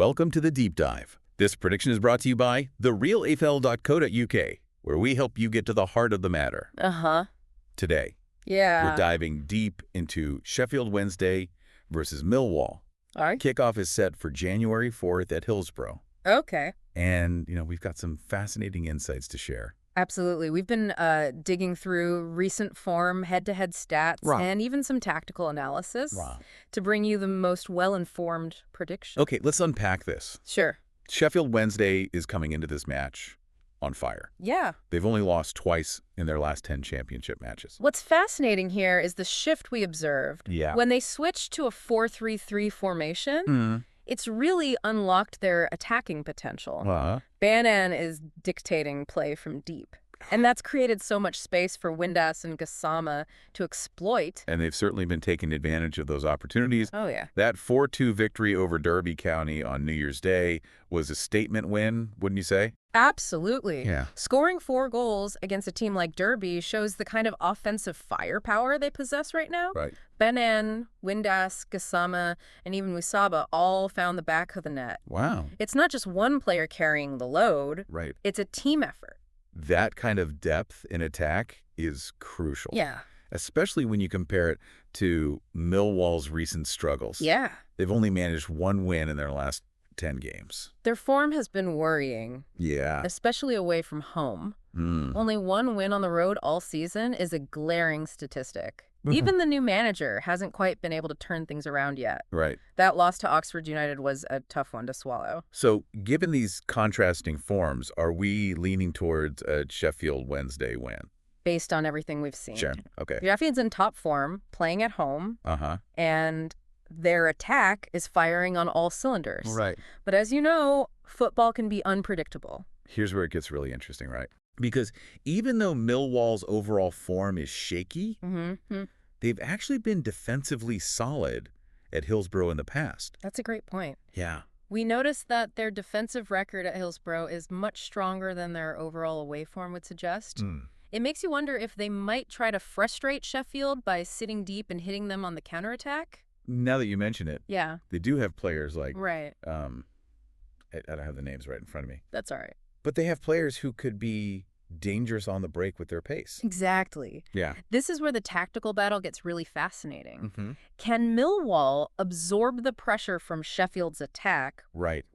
welcome to the Deep Dive. This prediction is brought to you by therealafl.co.uk, where we help you get to the heart of the matter. Today, we're diving deep into Sheffield Wednesday versus Millwall. All right. Kickoff is set for January 4th at Hillsborough. Okay. And, we've got some fascinating insights to share. Absolutely. We've been digging through recent form, head-to-head stats, and even some tactical analysis to bring you the most well-informed prediction. Okay, let's unpack this. Sure. Sheffield Wednesday is coming into this match on fire. Yeah. They've only lost twice in their last 10 championship matches. What's fascinating here is the shift we observed. Yeah. When they switched to a 4-3-3 formation, it's really unlocked their attacking potential. Bannan is dictating play from deep. And that's created so much space for Windass and Gassama to exploit. And they've certainly been taking advantage of those opportunities. Oh, yeah. That 4-2 victory over Derby County on New Year's Day was a statement win, wouldn't you say? Absolutely. Yeah. Scoring 4 goals against a team like Derby shows the kind of offensive firepower they possess right now. Right. Bannan, Windass, Gassama, and even Wisaba all found the back of the net. Wow. It's not just one player carrying the load. Right. It's a team effort. That kind of depth in attack is crucial. Yeah. Especially when you compare it to Millwall's recent struggles. Yeah. They've only managed 1 win in their last 10 games. Their form has been worrying. Yeah. Especially away from home. Only 1 win on the road all season is a glaring statistic. Even the new manager hasn't quite been able to turn things around yet. Right. That loss to Oxford United was a tough one to swallow. So, given these contrasting forms, are we leaning towards a Sheffield Wednesday win? Based on everything we've seen. Sure. Okay. Sheffield's in top form, playing at home. And their attack is firing on all cylinders. Right. But as you know, football can be unpredictable. Here's where it gets really interesting, right? Because even though Millwall's overall form is shaky, they've actually been defensively solid at Hillsborough in the past. That's a great point. Yeah. We noticed that their defensive record at Hillsborough is much stronger than their overall away form would suggest. It makes you wonder if they might try to frustrate Sheffield by sitting deep and hitting them on the counterattack. Now that you mention it, yeah, they do have players like, right. I don't have the names right in front of me. That's all right. But they have players who could be dangerous on the break with their pace. Exactly. Yeah. This is where the tactical battle gets really fascinating. Can Millwall absorb the pressure from Sheffield's attack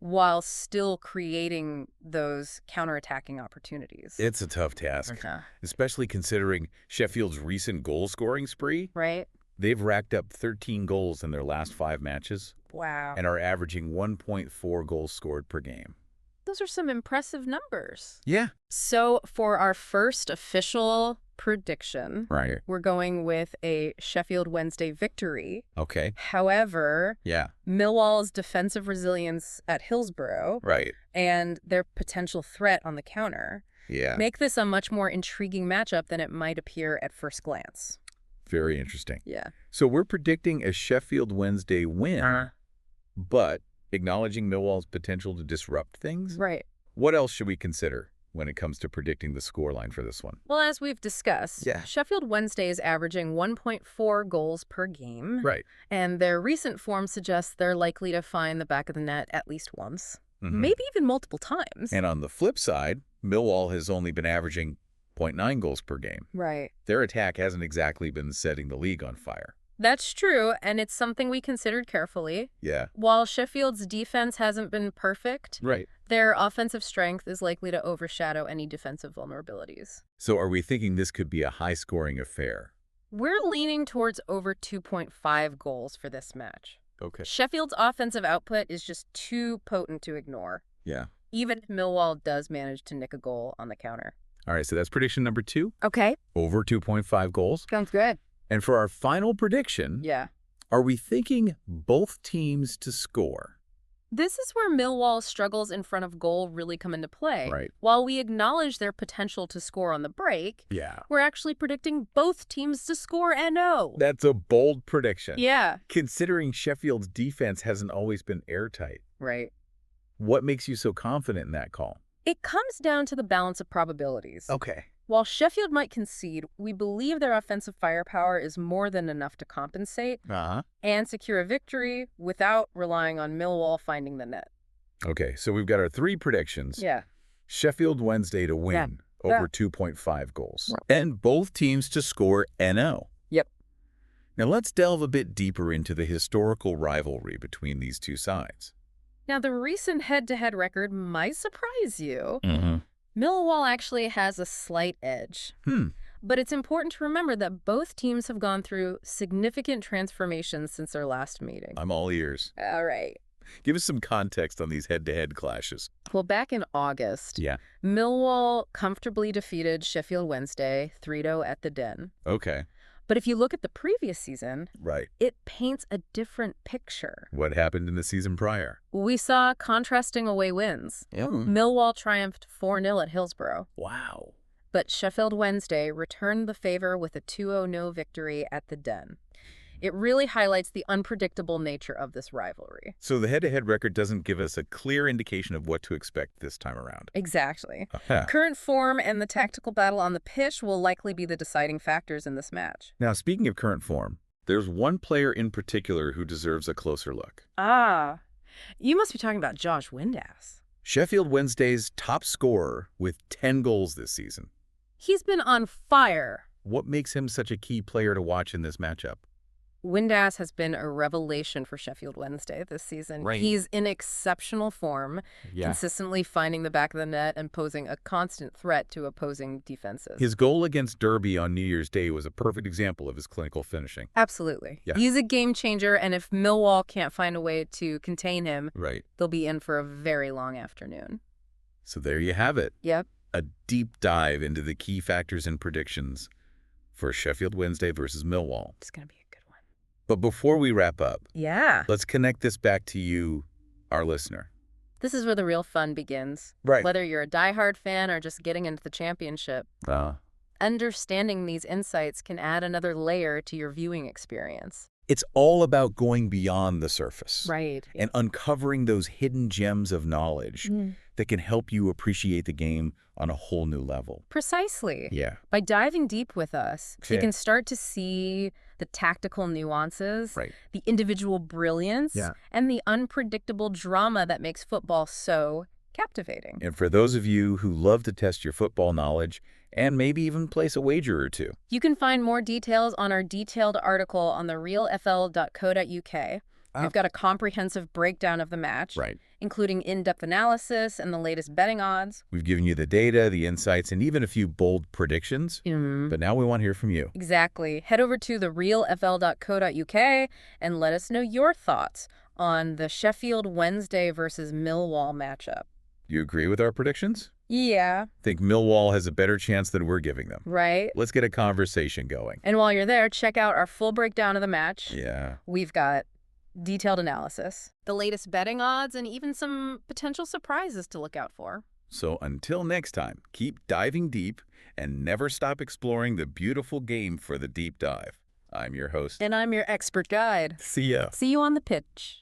while still creating those counterattacking opportunities? It's a tough task, especially considering Sheffield's recent goal-scoring spree. Right. They've racked up 13 goals in their last 5 matches. Wow. And are averaging 1.4 goals scored per game. Those are some impressive numbers. Yeah. So for our first official prediction, we're going with a Sheffield Wednesday victory. Okay. However, Millwall's defensive resilience at Hillsborough and their potential threat on the counter make this a much more intriguing matchup than it might appear at first glance. Very interesting. Yeah. So we're predicting a Sheffield Wednesday win, but acknowledging Millwall's potential to disrupt things? Right. What else should we consider when it comes to predicting the scoreline for this one? Well, as we've discussed, Sheffield Wednesday is averaging 1.4 goals per game. Right. And their recent form suggests they're likely to find the back of the net at least once, maybe even multiple times. And on the flip side, Millwall has only been averaging 0.9 goals per game. Right. Their attack hasn't exactly been setting the league on fire. That's true, and it's something we considered carefully. Yeah. While Sheffield's defense hasn't been perfect, their offensive strength is likely to overshadow any defensive vulnerabilities. So are we thinking this could be a high-scoring affair? We're leaning towards over 2.5 goals for this match. Okay. Sheffield's offensive output is just too potent to ignore. Yeah. Even if Millwall does manage to nick a goal on the counter. All right, so that's prediction number 2. Okay. Over 2.5 goals. Sounds good. And for our final prediction, are we thinking both teams to score? This is where Millwall's struggles in front of goal really come into play. Right. While we acknowledge their potential to score on the break, we're actually predicting both teams to score NO. That's a bold prediction. Yeah. Considering Sheffield's defense hasn't always been airtight. Right. What makes you so confident in that call? It comes down to the balance of probabilities. Okay. While Sheffield might concede, we believe their offensive firepower is more than enough to compensate and secure a victory without relying on Millwall finding the net. Okay, so we've got our 3 predictions. Yeah. Sheffield Wednesday to win over 2.5 goals. And both teams to score NO. Yep. Now let's delve a bit deeper into the historical rivalry between these two sides. Now, the recent head-to-head record might surprise you. Mm-hmm. MILLWALL actually has a slight edge. But it's important to remember that both teams have gone through significant transformations since their last meeting. I'm all ears. All right. Give us some context on these head-to-head clashes. Well, back in August, MILLWALL comfortably defeated Sheffield Wednesday 3-0 at the Den. Okay. But if you look at the previous season, it paints a different picture. What happened in the season prior? We saw contrasting away wins. MILLWALL triumphed 4-0 at Hillsborough. Wow. But Sheffield Wednesday returned the favor with a 2-0 victory at the Den. It really highlights the unpredictable nature of this rivalry. So the head-to-head record doesn't give us a clear indication of what to expect this time around. Exactly. Current form and the tactical battle on the pitch will likely be the deciding factors in this match. Now, speaking of current form, there's one player in particular who deserves a closer look. You must be talking about Josh Windass. Sheffield Wednesday's top scorer with 10 goals this season. He's been on fire. What makes him such a key player to watch in this matchup? Windass has been a revelation for Sheffield Wednesday this season. He's in exceptional form, consistently finding the back of the net and posing a constant threat to opposing defenses. His goal against Derby on New Year's Day was a perfect example of his clinical finishing. Absolutely. He's a game changer, and if MILLWALL can't find a way to contain him, they'll be in for a very long afternoon. So there you have it. Yep. A deep dive into the key factors and predictions for Sheffield Wednesday versus MILLWALL. It's going to be a good one. But before we wrap up, let's connect this back to you, our listener. This is where the real fun begins. Whether you're a diehard fan or just getting into the championship, understanding these insights can add another layer to your viewing experience. It's all about going beyond the surface. And uncovering those hidden gems of knowledge that can help you appreciate the game on a whole new level. Precisely. By diving deep with us, you can start to see the tactical nuances, the individual brilliance, and the unpredictable drama that makes football so captivating. And for those of you who love to test your football knowledge and maybe even place a wager or two, you can find more details on our detailed article on therealfl.co.uk. We've got a comprehensive breakdown of the match, including in-depth analysis and the latest betting odds. We've given you the data, the insights, and even a few bold predictions. But now we want to hear from you. Exactly. Head over to therealfl.co.uk and let us know your thoughts on the Sheffield Wednesday versus MILLWALL matchup. Do you agree with our predictions? Yeah. Think MILLWALL has a better chance than we're giving them. Let's get a conversation going. And while you're there, check out our full breakdown of the match. We've got detailed analysis, the latest betting odds, and even some potential surprises to look out for. So until next time, keep diving deep and never stop exploring the beautiful game for the deep dive. I'm your host. And I'm your expert guide. See ya. See you on the pitch.